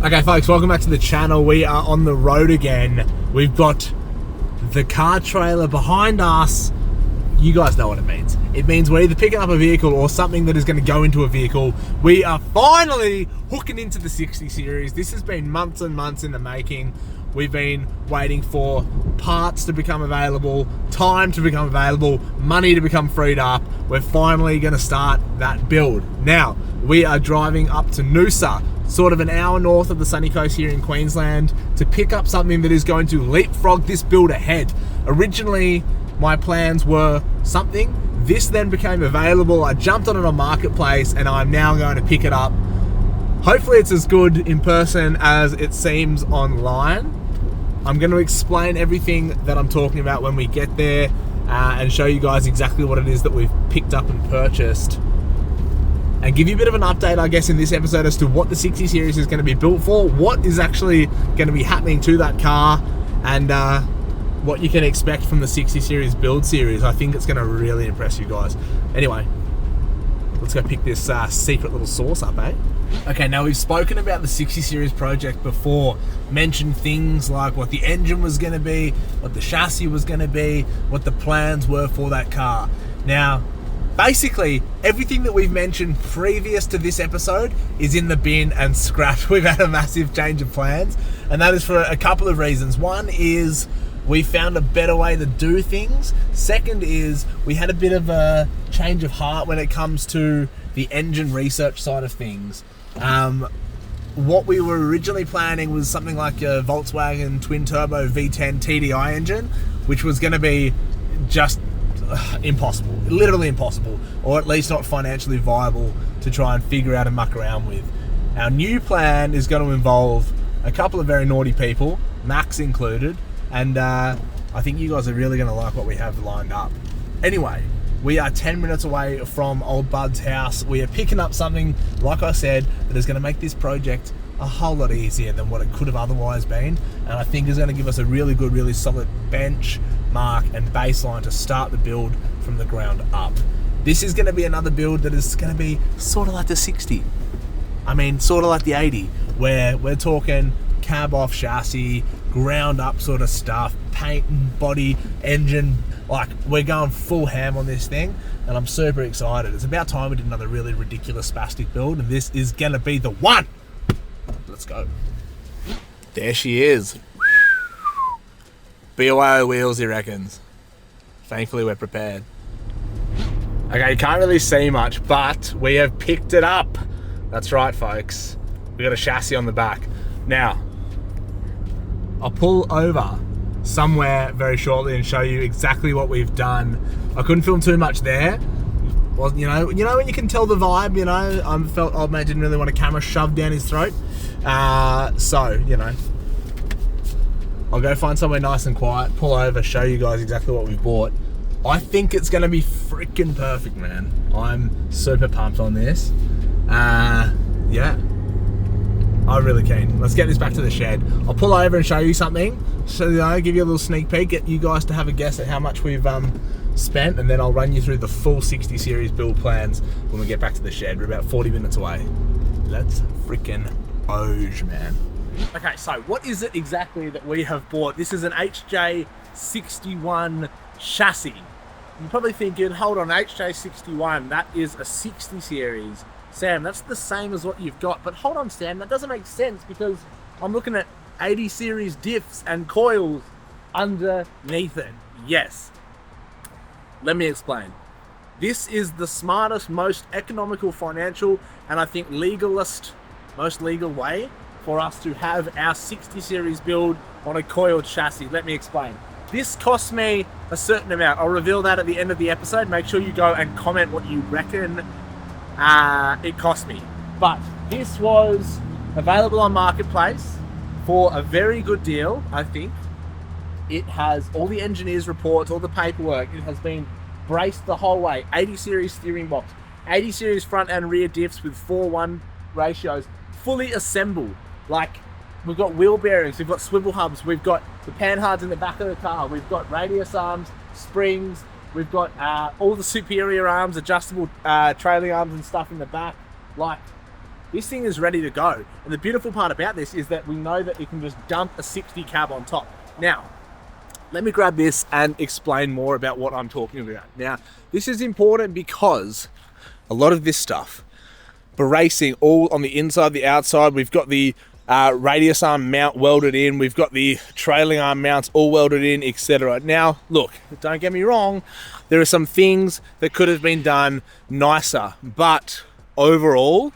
Okay folks, welcome back to the channel. We are on the road again. We've got the car trailer behind us. You guys know what it means. It means we're either picking up a vehicle or something that is going to go into a vehicle. We are finally hooking into the 60 series. This has been months and months in the making. We've been waiting for parts to become available, time to become available, money to become freed up. We're finally going to start that build. Now, we are driving up to Noosa, sort of an hour north of the sunny coast here in Queensland, to pick up something that is going to leapfrog this build ahead. Originally, my plans were something. This then became available. I jumped on it on Marketplace and I'm now going to pick it up. Hopefully it's as good in person as it seems online. I'm going to explain everything that I'm talking about when we get there and show you guys exactly what it is that we've picked up and purchased. And give you a bit of an update, I guess, in this episode as to what the 60 series is going to be built for, what is actually going to be happening to that car, and what you can expect from the 60 series build series. I think it's going to really impress you guys. Anyway, let's go pick this secret little sauce up, eh? Okay, now we've spoken about the 60 series project before, mentioned things like what the engine was going to be, what the chassis was going to be, what the plans were for that car. Now, basically, everything that we've mentioned previous to this episode is in the bin and scrapped. We've had a massive change of plans, and that is for a couple of reasons. One is we found a better way to do things. Second is we had a bit of a change of heart when it comes to the engine research side of things. What we were originally planning was something like a Volkswagen twin-turbo V10 TDI engine, which was going to be just impossible, literally impossible, or at least not financially viable to try and figure out and muck around with. Our new plan is going to involve a couple of very naughty people, Max included, and I think you guys are really going to like what we have lined up. Anyway, we are 10 minutes away from Old Bud's house. We are picking up something, like I said, that is going to make this project a whole lot easier than what it could have otherwise been, and I think is going to give us a really good, really solid benchmark and baseline to start the build from the ground up. This is going to be another build that is going to be sort of like the 60. I mean, sort of like the 80, where we're talking cab off chassis, ground up sort of stuff, paint and body, engine. Like, we're going full ham on this thing, and I'm super excited. It's about time we did another really ridiculous spastic build, and this is gonna be the one. Let's go. There she is. BYO wheels, he reckons. Thankfully, we're prepared. Okay, you can't really see much, but we have picked it up. That's right, folks. We got a chassis on the back. Now, I'll pull over somewhere very shortly and show you exactly what we've done. I couldn't film too much there. Well, you know when you can tell the vibe, you know, I felt old man didn't really want a camera shoved down his throat. So, you know, I'll go find somewhere nice and quiet, pull over, show you guys exactly what we've bought. I think it's gonna be freaking perfect, man. I'm super pumped on this. Yeah. I'm really keen. Let's get this back to the shed. I'll pull over and show you something. So, you know, give you a little sneak peek, get you guys to have a guess at how much we've spent, and then I'll run you through the full 60 series build plans when we get back to the shed. We're about 40 minutes away. Let's freaking oge, man. Okay, so what is it exactly that we have bought? This is an HJ61 chassis. You're probably thinking, hold on, HJ61, that is a 60 series. Sam, that's the same as what you've got. But hold on, Sam, that doesn't make sense because I'm looking at 80 series diffs and coils underneath it. Yes. Let me explain. This is the smartest, most economical, financial, and I think legalist, most legal way for us to have our 60 series build on a coiled chassis. Let me explain. This cost me a certain amount. I'll reveal that at the end of the episode. Make sure you go and comment what you reckon it cost me. But this was available on Marketplace for a very good deal, I think. It has all the engineers' reports, all the paperwork. It has been braced the whole way. 80 series steering box, 80 series front and rear diffs with 4:1 ratios, fully assembled. Like, we've got wheel bearings, we've got swivel hubs, we've got the panhards in the back of the car, we've got radius arms, springs, we've got all the superior arms, adjustable trailing arms and stuff in the back. Like, This thing is ready to go. And the beautiful part about this is that we know that you can just dump a 60 cab on top. Now, let me grab this and explain more about what I'm talking about. Now, this is important because a lot of this stuff, bracing all on the inside, the outside, we've got the radius arm mount welded in, we've got the trailing arm mounts all welded in, etc. Now, look, don't get me wrong, there are some things that could have been done nicer, but overall,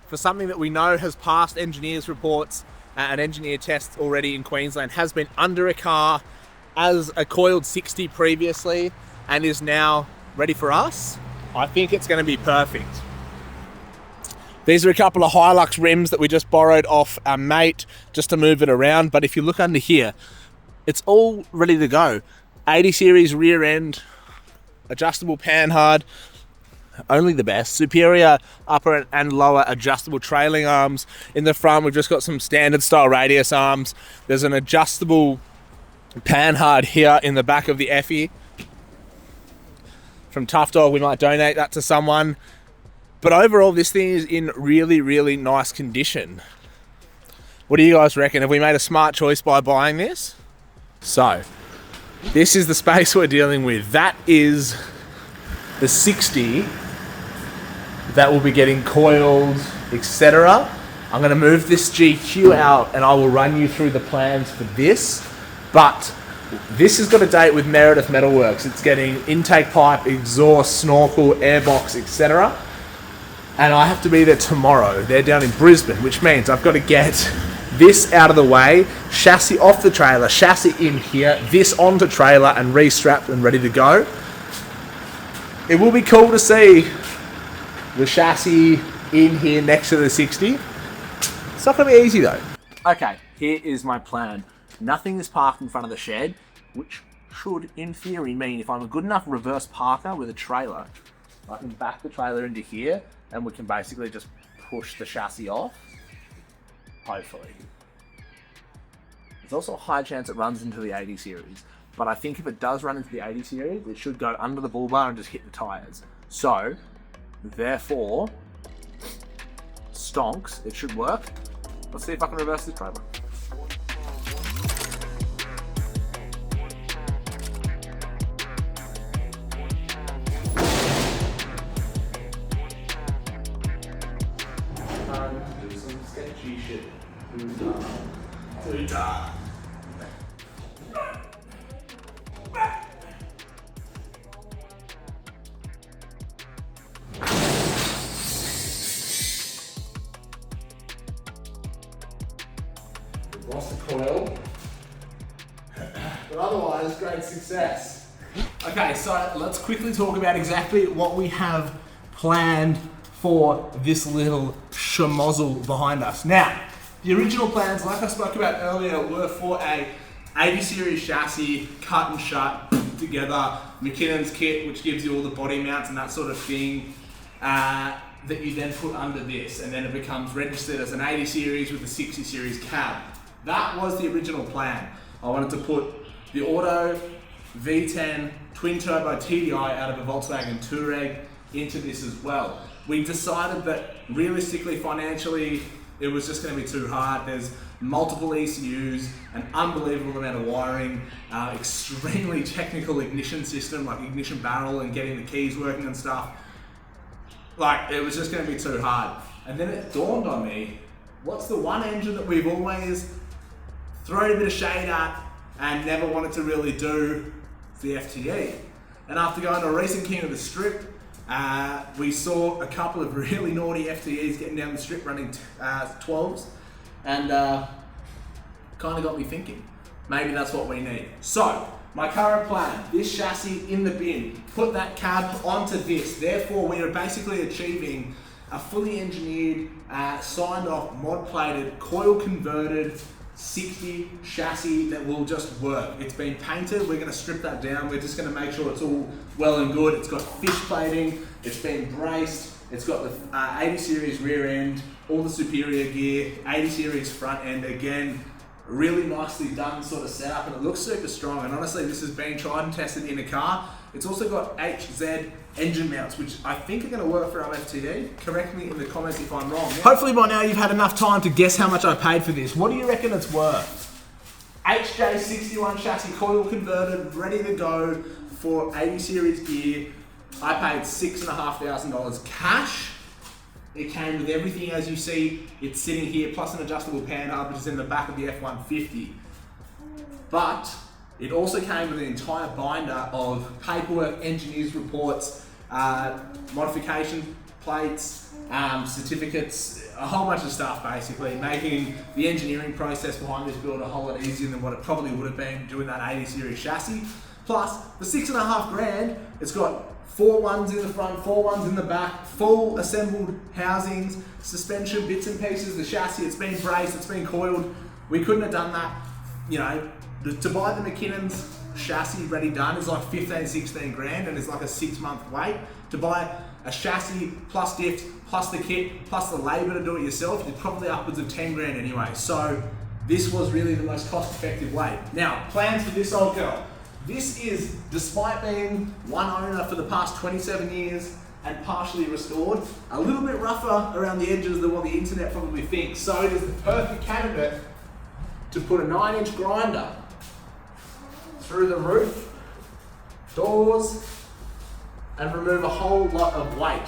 for something that we know has passed engineers' reports and engineer tests already in Queensland, has been under a car as a coiled 60 previously and is now ready for us, I think it's going to be perfect. These are a couple of Hilux rims that we just borrowed off our mate just to move it around, but if you look under here, it's all ready to go. 80 series rear end, adjustable panhard, only the best. Superior upper and lower adjustable trailing arms. In the front, we've just got some standard style radius arms. There's an adjustable panhard here in the back of the Effie. From Tough Dog, we might donate that to someone. But overall, this thing is in really, really nice condition. What do you guys reckon? Have we made a smart choice by buying this? So, this is the space we're dealing with. That is the 60 that will be getting coiled, etc. I'm going to move this GQ out and I will run you through the plans for this. But this has got a date with Meredith Metalworks. It's getting intake pipe, exhaust, snorkel, airbox, etc. And I have to be there tomorrow. They're down in Brisbane, which means I've got to get this out of the way, chassis off the trailer, chassis in here, this onto trailer and re-strapped and ready to go. It will be cool to see the chassis in here next to the 60. It's not going to be easy though. Okay, here is my plan. Nothing is parked in front of the shed, which should, in theory, mean if I'm a good enough reverse parker with a trailer, I can back the trailer into here and we can basically just push the chassis off, hopefully. There's also a high chance it runs into the 80 series, but I think if it does run into the 80 series, it should go under the bull bar and just hit the tyres. So, therefore, stonks, it should work. Let's see if I can reverse this trailer. Do some sketchy shit. Lost the coil, but otherwise great success. Okay, so let's quickly talk about exactly what we have planned for this little schmozzle behind us. Now, the original plans, like I spoke about earlier, were for a 80 series chassis, cut and shut together, McKinnon's kit, which gives you all the body mounts and that sort of thing, that you then put under this, and then it becomes registered as an 80 series with a 60 series cab. That was the original plan. I wanted to put the Auto V10 twin turbo TDI out of a Volkswagen Touareg into this as well. We decided that realistically, financially, it was just going to be too hard. There's multiple ECUs, an unbelievable amount of wiring, extremely technical ignition system, like ignition barrel and getting the keys working and stuff. Like, it was just going to be too hard. And then it dawned on me, what's the one engine that we've always thrown a bit of shade at and never wanted to really do? It's the FTE. And after going to a recent King of the Strip, we saw a couple of really naughty FTEs getting down the strip running 12s, and kind of got me thinking, maybe that's what we need. So, my current plan, this chassis in the bin, put that cab onto this, therefore we are basically achieving a fully engineered, signed off, mod plated, coil converted 60 chassis that will just work. It's been painted, we're going to strip that down, we're just going to make sure it's all well and good. It's got fish plating, it's been braced, it's got the 80 series rear end, all the superior gear, 80 series front end, again, really nicely done sort of setup, and it looks super strong. And honestly, this has been tried and tested in a car. It's also got HZ engine mounts, which I think are going to work for LFTD. Correct me in the comments if I'm wrong. Hopefully by now you've had enough time to guess how much I paid for this. What do you reckon it's worth? HJ61 chassis, coil converted, ready to go for 80 series gear. I paid $6,500 cash. It came with everything as you see. It's sitting here, plus an adjustable pan hub, which is in the back of the F-150. But it also came with an entire binder of paperwork, engineers' reports, modification plates, certificates, a whole bunch of stuff basically, making the engineering process behind this build a whole lot easier than what it probably would have been doing that 80 series chassis. Plus, the $6,500, it's got 4 ones in the front, 4 ones in the back, full assembled housings, suspension bits and pieces, the chassis, it's been braced, it's been coiled. We couldn't have done that, you know. To buy the McKinnon's chassis ready done is like 15, 16 grand, and it's like a 6-month wait. To buy a chassis plus diffs, plus the kit, plus the labor to do it yourself, you're probably upwards of 10 grand anyway. So this was really the most cost effective way. Now, plans for this old girl. This is, despite being one owner for the past 27 years and partially restored, a little bit rougher around the edges than what the internet probably thinks. So it is the perfect candidate to put a 9-inch grinder through the roof, doors, and remove a whole lot of weight.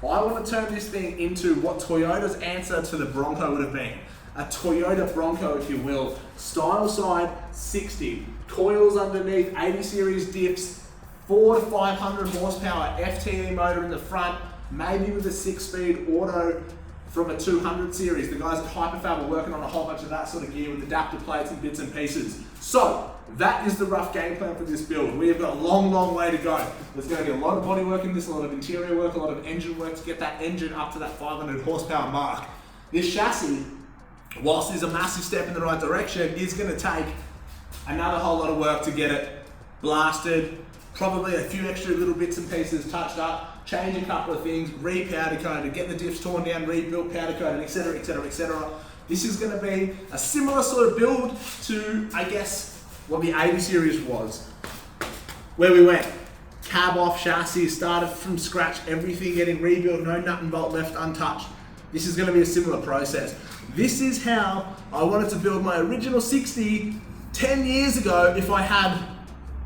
I want to turn this thing into what Toyota's answer to the Bronco would have been. A Toyota Bronco, if you will. Style side 60, coils underneath, 80 series diffs, 400 to 500 horsepower FTE motor in the front, maybe with a 6-speed auto from a 200 series. The guys at Hyperfab are working on a whole bunch of that sort of gear with adapter plates and bits and pieces. So that is the rough game plan for this build. We have got a long, long way to go. There's going to be a lot of body work in this, a lot of interior work, a lot of engine work to get that engine up to that 500 horsepower mark. This chassis, whilst is a massive step in the right direction, is going to take another whole lot of work to get it blasted, probably a few extra little bits and pieces touched up, change a couple of things, re-powder coated, get the diffs torn down, rebuilt, powder coated, etc, etc, etc. This is going to be a similar sort of build to, I guess, what the 80 series was, where we went cab off chassis, started from scratch, everything getting rebuilt, no nut and bolt left untouched. This is going to be a similar process. This is how I wanted to build my original 60 10 years ago if I had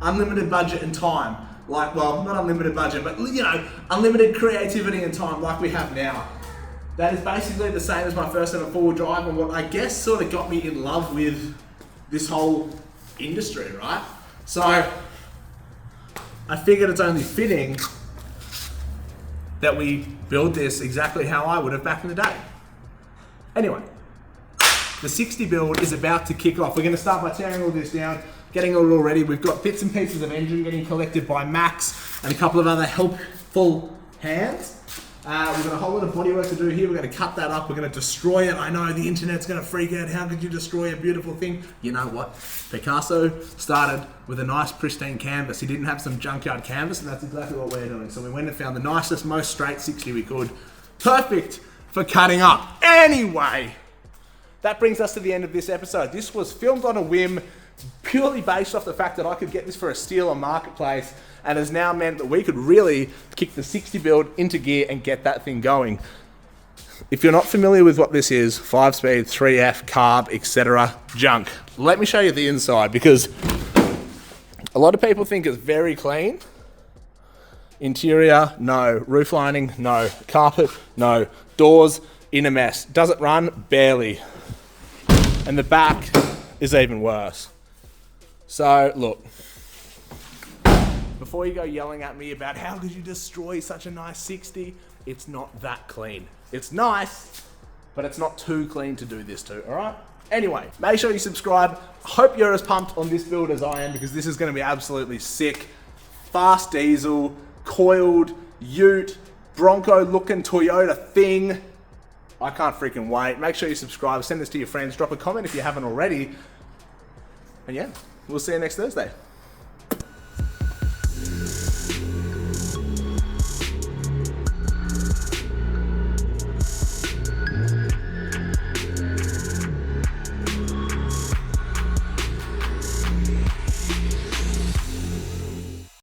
unlimited budget and time. Like, well, not unlimited budget, but you know, unlimited creativity and time like we have now. That is basically the same as my first ever four-wheel drive, and what I guess sort of got me in love with this whole industry, right? So I figured it's only fitting that we build this exactly how I would have back in the day. Anyway, the 60 build is about to kick off. We're going to start by tearing all this down, getting it all ready. We've got bits and pieces of engine getting collected by Max and a couple of other helpful hands. We've got a whole lot of bodywork to do here. We're going to cut that up. We're going to destroy it. I know the internet's going to freak out. How could you destroy a beautiful thing? You know what? Picasso started with a nice pristine canvas. He didn't have some junkyard canvas, and that's exactly what we're doing. So we went and found the nicest, most straight 60 we could. Perfect for cutting up. Anyway, that brings us to the end of this episode. This was filmed on a whim, purely based off the fact that I could get this for a steal on Marketplace, and has now meant that we could really kick the 60 build into gear and get that thing going. If you're not familiar with what this is, 5-speed, 3F, carb, etc. junk, let me show you the inside, because a lot of people think it's very clean. Interior, no. Roof lining, no. Carpet, no. Doors, in a mess. Does it run? Barely. And the back is even worse. So, look. Before you go yelling at me about how could you destroy such a nice 60, it's not that clean. It's nice, but it's not too clean to do this to, all right? Anyway, make sure you subscribe. I hope you're as pumped on this build as I am, because this is going to be absolutely sick. Fast diesel, coiled, ute, Bronco-looking Toyota thing. I can't freaking wait. Make sure you subscribe. Send this to your friends. Drop a comment if you haven't already. And yeah, we'll see you next Thursday.